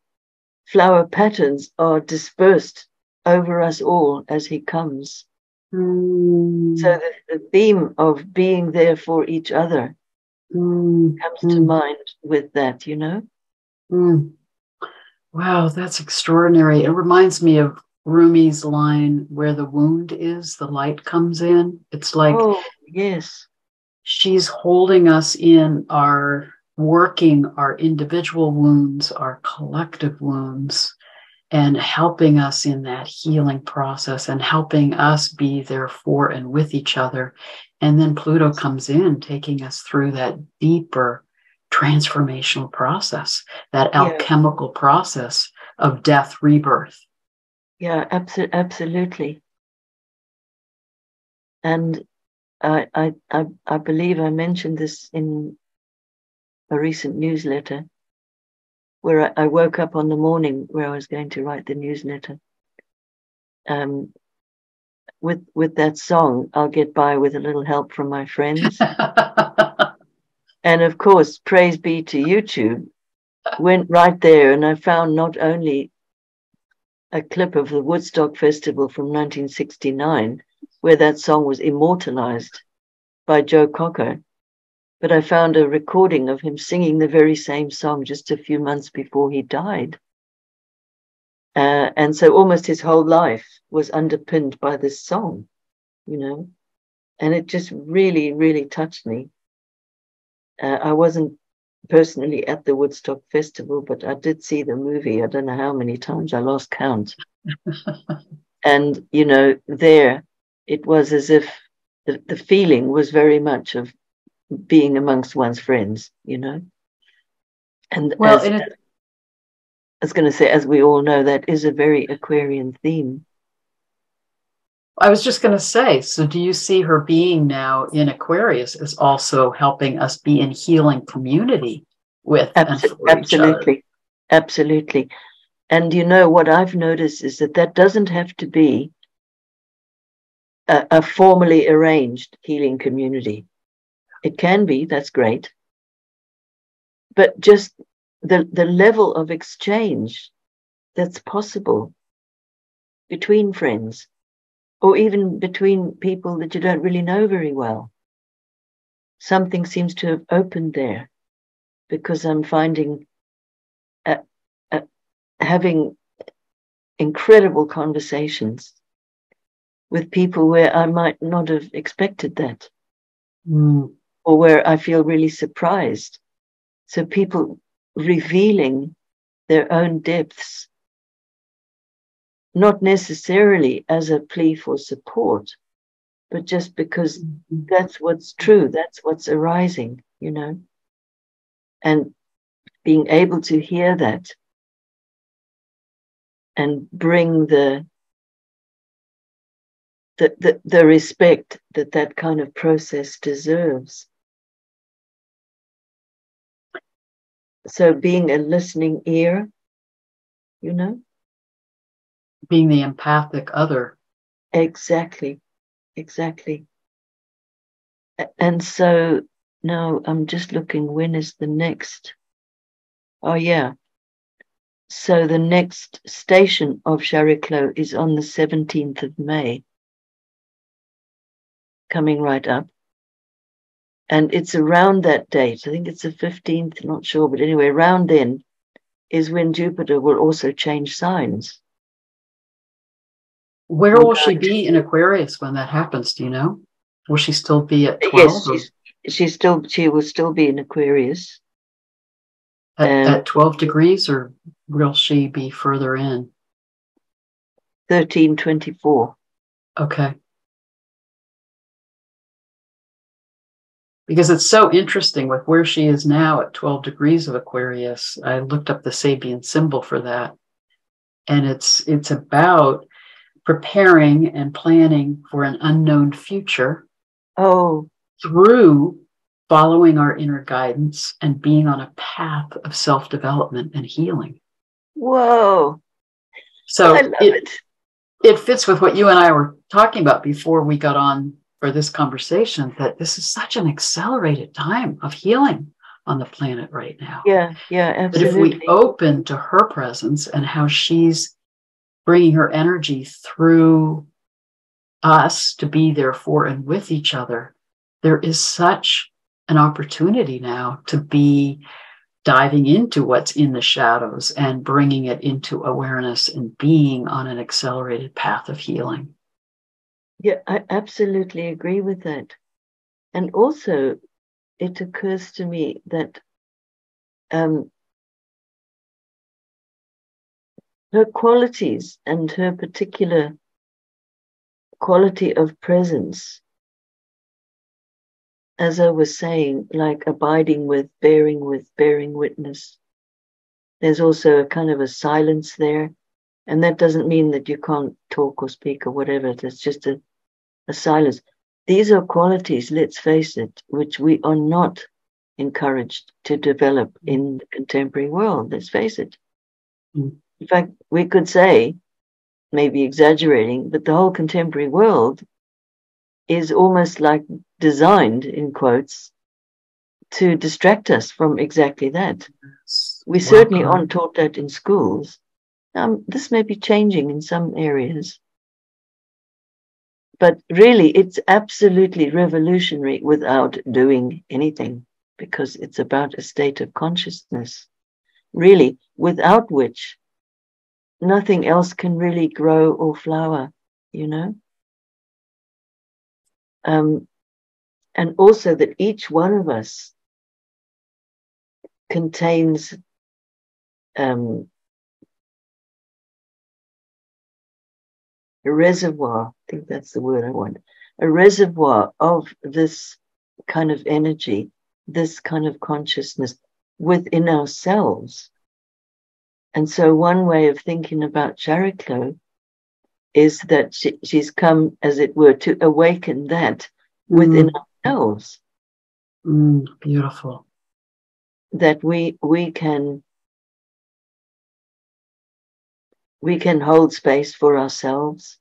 flower patterns are dispersed over us all as he comes. So the theme of being there for each other comes to mind with that, you know? Wow, that's extraordinary. It reminds me of Rumi's line, where the wound is, the light comes in. It's like, oh, yes, she's holding us in our working our individual wounds, our collective wounds, and helping us in that healing process and helping us be there for and with each other. And then Pluto comes in, taking us through that deeper transformational process, that alchemical process of death, rebirth. Yeah, absolutely. And I believe I mentioned this in a recent newsletter, where I woke up on the morning where I was going to write the newsletter. With that song, I'll get by with a little help from my friends. And of course, praise be to YouTube, went right there, and I found not only a clip of the Woodstock Festival from 1969, where that song was immortalized by Joe Cocker, but I found a recording of him singing the very same song just a few months before he died. And so almost his whole life was underpinned by this song, you know, and it just really, really touched me. I wasn't personally at the Woodstock Festival, but I did see the movie. I don't know how many times, I lost count. And, you know, there it was as if the feeling was very much of being amongst one's friends, you know. And well, I was going to say, as we all know, that is a very Aquarian theme. I was just going to say, so do you see her being now in Aquarius as also helping us be in healing community with and for each other? Absolutely. And you know, what I've noticed is that doesn't have to be a formally arranged healing community. It can be, that's great. But just the level of exchange that's possible between friends, or even between people that you don't really know very well. Something seems to have opened there, because I'm finding having incredible conversations with people where I might not have expected that, or where I feel really surprised. So people revealing their own depths, not necessarily as a plea for support, but just because that's what's true, that's what's arising, you know. And being able to hear that and bring the respect that kind of process deserves. So being a listening ear, you know. Being the empathic other. Exactly. And so now I'm just looking, when is the next? Oh, yeah. So the next station of Chariklo is on the 17th of May, coming right up. And it's around that date, I think it's the 15th, not sure, but anyway, around then is when Jupiter will also change signs. Where will she be in Aquarius when that happens? Do you know? Will she still be at 12? Yes, she will still be in Aquarius. At 12 degrees, or will she be further in? 1324. Okay. Because it's so interesting with where she is now at 12 degrees of Aquarius. I looked up the Sabian symbol for that. And it's about preparing and planning for an unknown future. Oh. Through following our inner guidance and being on a path of self-development and healing. Whoa. So I love it. It fits with what you and I were talking about before we got on for this conversation that this is such an accelerated time of healing on the planet right now. Yeah, absolutely. But if we open to her presence and how she's bringing her energy through us to be there for and with each other, there is such an opportunity now to be diving into what's in the shadows and bringing it into awareness and being on an accelerated path of healing. Yeah, I absolutely agree with that. And also, it occurs to me that her qualities and her particular quality of presence, as I was saying, like abiding with, bearing witness. There's also a kind of a silence there. And that doesn't mean that you can't talk or speak or whatever. It's just a silence. These are qualities, let's face it, which we are not encouraged to develop in the contemporary world. Let's face it. Mm. In fact, we could say, maybe exaggerating, but the whole contemporary world is almost like designed, in quotes, to distract us from exactly that. We certainly aren't taught that in schools. This may be changing in some areas. But really, it's absolutely revolutionary without doing anything, because it's about a state of consciousness, really, without which nothing else can really grow or flower, you know? And also that each one of us contains a reservoir, I think that's the word I want, a reservoir of this kind of energy, this kind of consciousness within ourselves. And so one way of thinking about Chariklo is that she's come, as it were, to awaken that within ourselves. Beautiful. That we can hold space for ourselves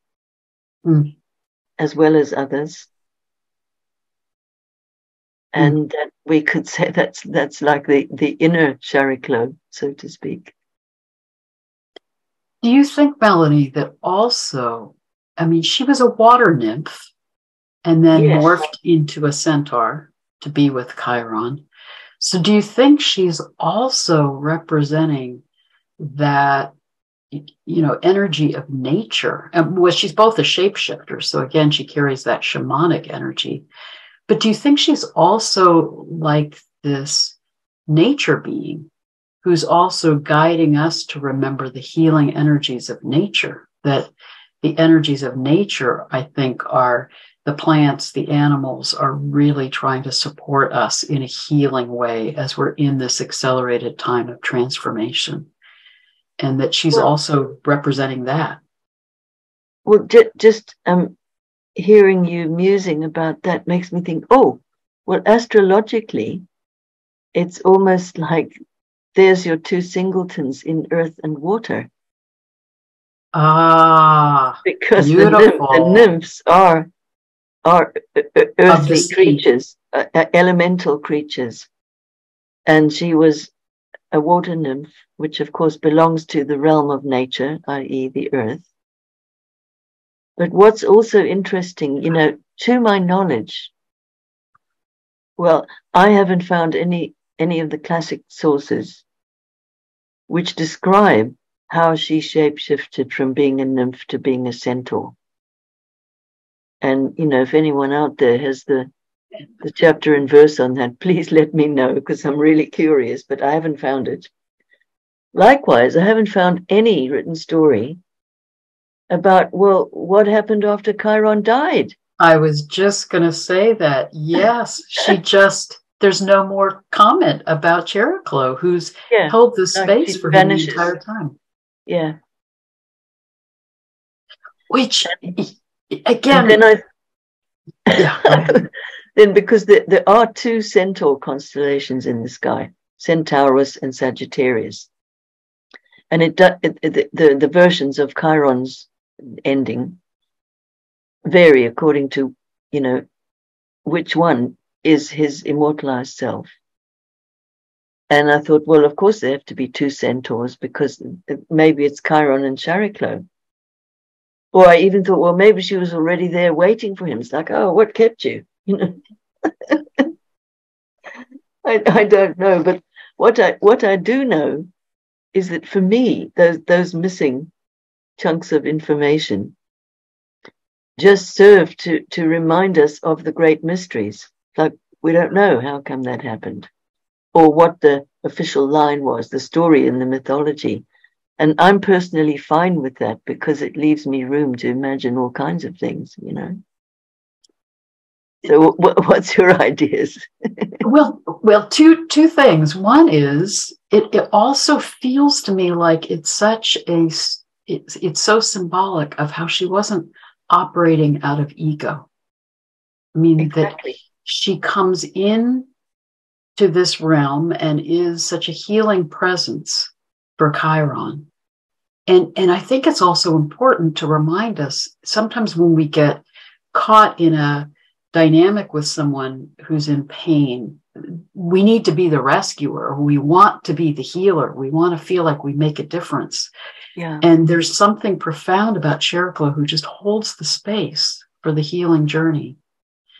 as well as others. And that we could say that's like the inner Chariklo, so to speak. Do you think, Melanie, that also, I mean, she was a water nymph and then morphed into a centaur to be with Chiron. So do you think she's also representing that, you know, energy of nature? And well, she's both a shapeshifter. So again, she carries that shamanic energy. But do you think she's also like this nature being who's also guiding us to remember the healing energies of nature? That the energies of nature, I think, are the plants, the animals are really trying to support us in a healing way as we're in this accelerated time of transformation. And that she's also representing that. Well, just hearing you musing about that makes me think, astrologically, it's almost like there's your two singletons in earth and water. Because the nymphs are earthly creatures, elemental creatures. And she was a water nymph, which of course belongs to the realm of nature, i.e. the earth. But what's also interesting, you know, to my knowledge, well, I haven't found any of the classic sources which describe how she shapeshifted from being a nymph to being a centaur. And, you know, if anyone out there has the chapter and verse on that, please let me know, because I'm really curious, but I haven't found it. Likewise, I haven't found any written story about, well, what happened after Chiron died? I was just going to say that. Yes, there's no more comment about Chariklo, who's held this space for him the entire time. Yeah. Which, again, then because there are two centaur constellations in the sky, Centaurus and Sagittarius. And the versions of Chiron's ending vary according to, you know, which one is his immortalized self? And I thought, well, of course there have to be two centaurs, because maybe it's Chiron and Chariklo. Or I even thought, well, maybe she was already there waiting for him. It's like, oh, what kept you? You know, I don't know. But what I do know is that for me, those missing chunks of information just serve to remind us of the great mysteries. Like, we don't know how come that happened, or what the official line was, the story in the mythology. And I'm personally fine with that, because it leaves me room to imagine all kinds of things, you know. So what's your ideas? Well, two things. One is it also feels to me like it's so symbolic of how she wasn't operating out of ego. I mean, Exactly. that she comes in to this realm and is such a healing presence for Chiron. And I think it's also important to remind us, sometimes when we get caught in a dynamic with someone who's in pain, we need to be the rescuer. We want to be the healer. We want to feel like we make a difference. Yeah. And there's something profound about Chariklo, who just holds the space for the healing journey.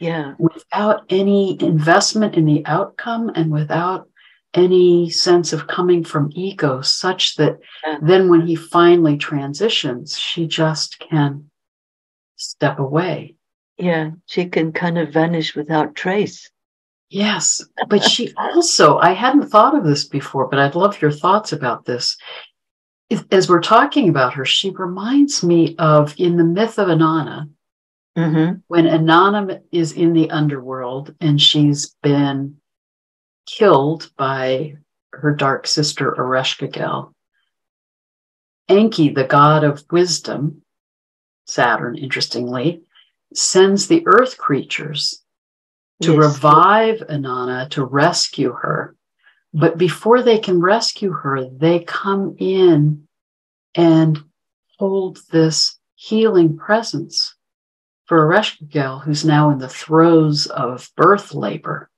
Yeah. Without any investment in the outcome, and without any sense of coming from ego, such that then when he finally transitions, she just can step away. Yeah, she can kind of vanish without trace. Yes, but she also, I hadn't thought of this before, but I'd love your thoughts about this. As we're talking about her, she reminds me of, in the myth of Inanna, when Inanna is in the underworld and she's been killed by her dark sister Ereshkigal. Enki, the god of wisdom, Saturn, interestingly, sends the earth creatures to revive Inanna, to rescue her. But before they can rescue her, they come in and hold this healing presence for Ereshkigal, who's now in the throes of birth labor.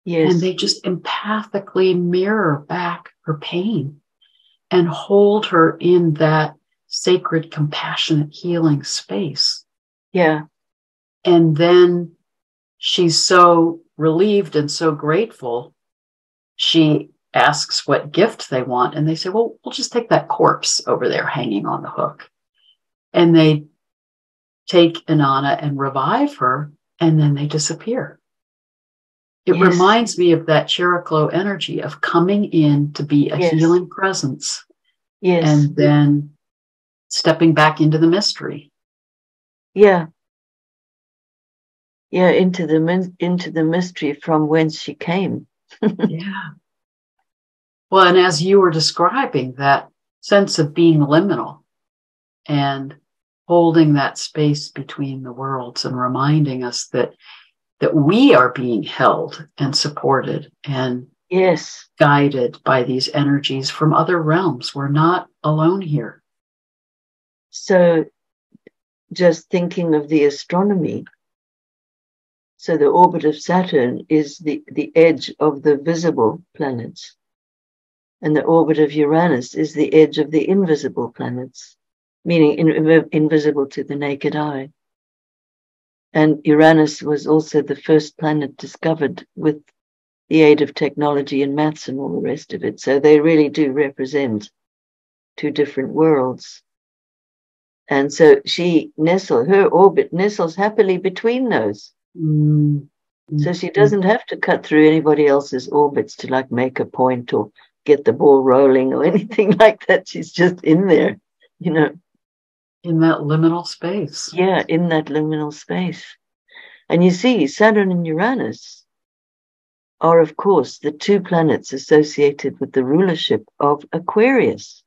Yes. And they just empathically mirror back her pain and hold her in that sacred, compassionate, healing space. Yeah. And then she's so relieved and so grateful. She asks what gift they want, and they say, well, we'll just take that corpse over there hanging on the hook. And they take Inanna and revive her, and then they disappear. It reminds me of that Chariklo energy of coming in to be a healing presence, and then stepping back into the mystery. Yeah. Yeah, into the mystery from whence she came. Yeah. Well, and as you were describing, that sense of being liminal and holding that space between the worlds, and reminding us that we are being held and supported and guided by these energies from other realms. We're not alone here. So just thinking of the astronomy, so the orbit of Saturn is the edge of the visible planets, and the orbit of Uranus is the edge of the invisible planets, meaning invisible to the naked eye. And Uranus was also the first planet discovered with the aid of technology and maths and all the rest of it. So they really do represent two different worlds. And so her orbit nestles happily between those. So she doesn't have to cut through anybody else's orbits to like make a point or get the ball rolling or anything like that. She's just in there, you know. In that liminal space. Yeah, in that liminal space. And you see, Saturn and Uranus are, of course, the two planets associated with the rulership of Aquarius.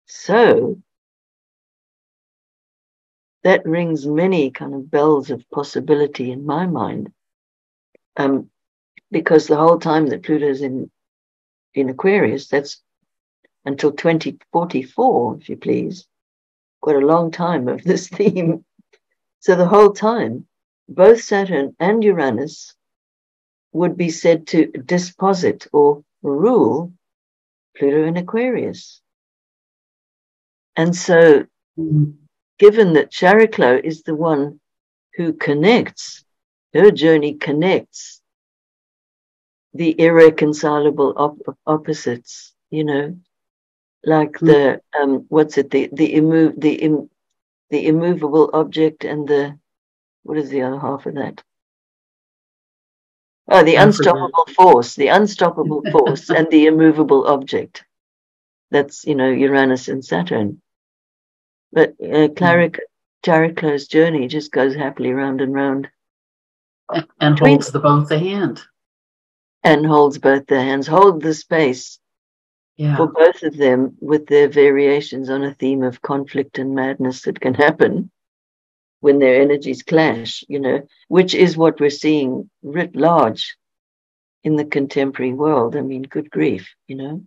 So that rings many kind of bells of possibility in my mind, because the whole time that Pluto's in Aquarius, that's until 2044, if you please, quite a long time of this theme. So the whole time both Saturn and Uranus would be said to disposit or rule Pluto in Aquarius. And so, given that Chariklo is the one who connects, her journey connects the irreconcilable opposites, you know, like the immovable object and the, what is the other half of that? Oh, the unstoppable force and the immovable object. That's, you know, Uranus and Saturn. But Chariklo's journey just goes happily round and round. And holds both the hand. And holds both their hands, hold the space for both of them with their variations on a theme of conflict and madness that can happen when their energies clash, you know, which is what we're seeing writ large in the contemporary world. I mean, good grief, you know.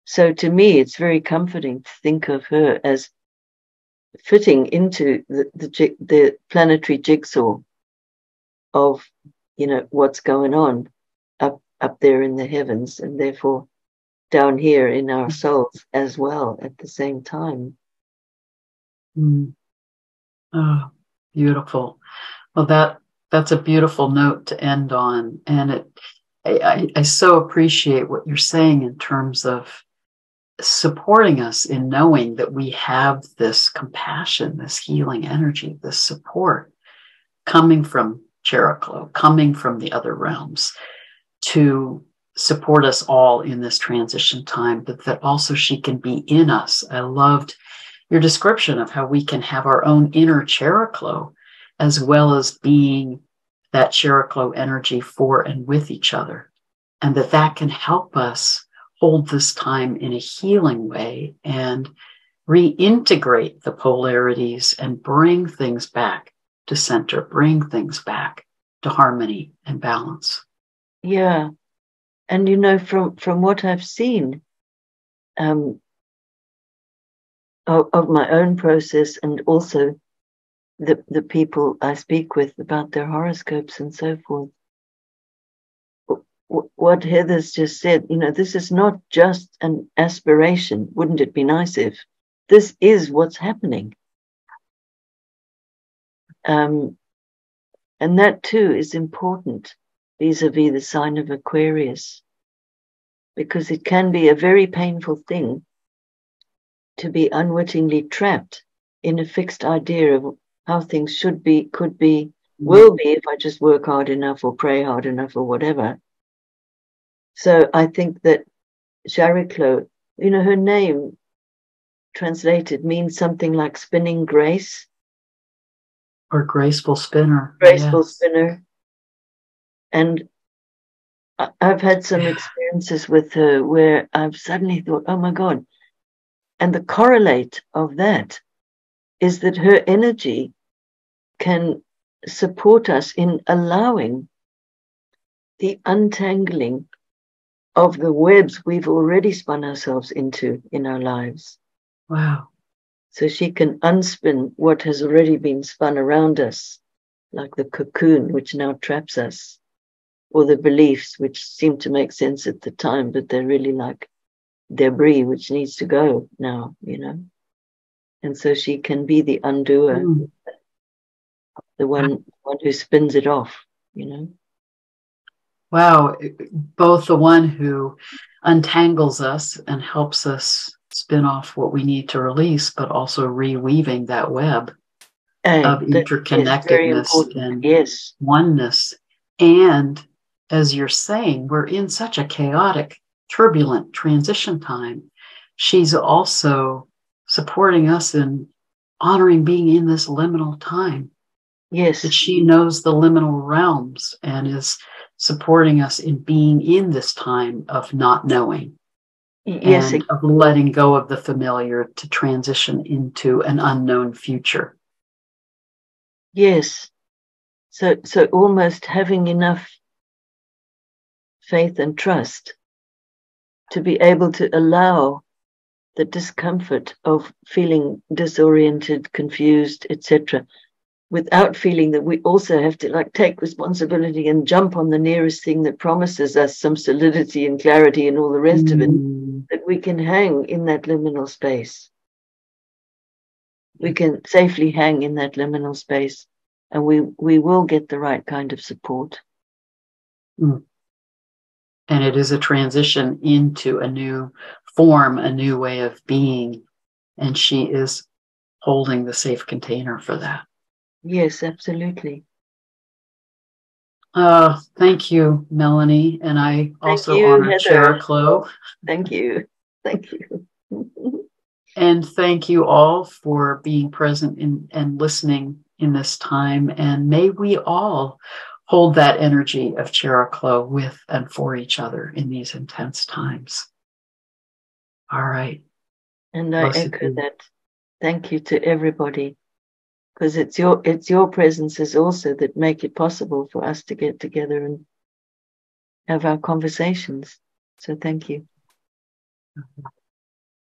So to me, it's very comforting to think of her as fitting into the planetary jigsaw of, you know, what's going on up there in the heavens, and therefore down here in our souls as well at the same time. Oh, beautiful. Well, that's a beautiful note to end on. And I so appreciate what you're saying in terms of supporting us in knowing that we have this compassion, this healing energy, this support coming from Jericho, coming from the other realms to support us all in this transition time, but that also she can be in us. I loved your description of how we can have our own inner Jericho as well as being that Jericho energy for and with each other, and that can help us hold this time in a healing way and reintegrate the polarities and bring things back to center, bring things back to harmony and balance. Yeah. And, you know, from what I've seen of my own process, and also the people I speak with about their horoscopes and so forth, what Heather's just said, you know, this is not just an aspiration. Wouldn't it be nice if? This is what's happening. And that too is important vis-a-vis the sign of Aquarius, because it can be a very painful thing to be unwittingly trapped in a fixed idea of how things should be, could be, will be if I just work hard enough or pray hard enough or whatever. So I think that Chariklo, you know, her name translated means something like spinning grace. Or graceful spinner. Graceful spinner. And I've had some experiences with her where I've suddenly thought, oh my God. And the correlate of that is that her energy can support us in allowing the untangling of the webs we've already spun ourselves into in our lives. Wow. So she can unspin what has already been spun around us, like the cocoon which now traps us, or the beliefs which seem to make sense at the time, but they're really like debris which needs to go now, you know. And so she can be the undoer, the one who spins it off, you know. Wow. Both the one who untangles us and helps us spin off what we need to release, but also reweaving that web of interconnectedness and oneness. And as you're saying, we're in such a chaotic, turbulent transition time. She's also supporting us in honoring being in this liminal time. Yes. That she knows the liminal realms and is supporting us in being in this time of not knowing. Yes, and of letting go of the familiar to transition into an unknown future. Yes. So almost having enough faith and trust to be able to allow the discomfort of feeling disoriented, confused, etc., without feeling that we also have to like take responsibility and jump on the nearest thing that promises us some solidity and clarity and all the rest of it, that we can hang in that liminal space. We can safely hang in that liminal space, and we will get the right kind of support. And it is a transition into a new form, a new way of being, and she is holding the safe container for that. Yes, absolutely. Thank you, Melanie. And I also honor Chariklo. Thank you. Thank you. And thank you all for being present and listening in this time. And may we all hold that energy of Chariklo with and for each other in these intense times. All right. And I echo that. Thank you to everybody, because it's your presences also that make it possible for us to get together and have our conversations. So thank you.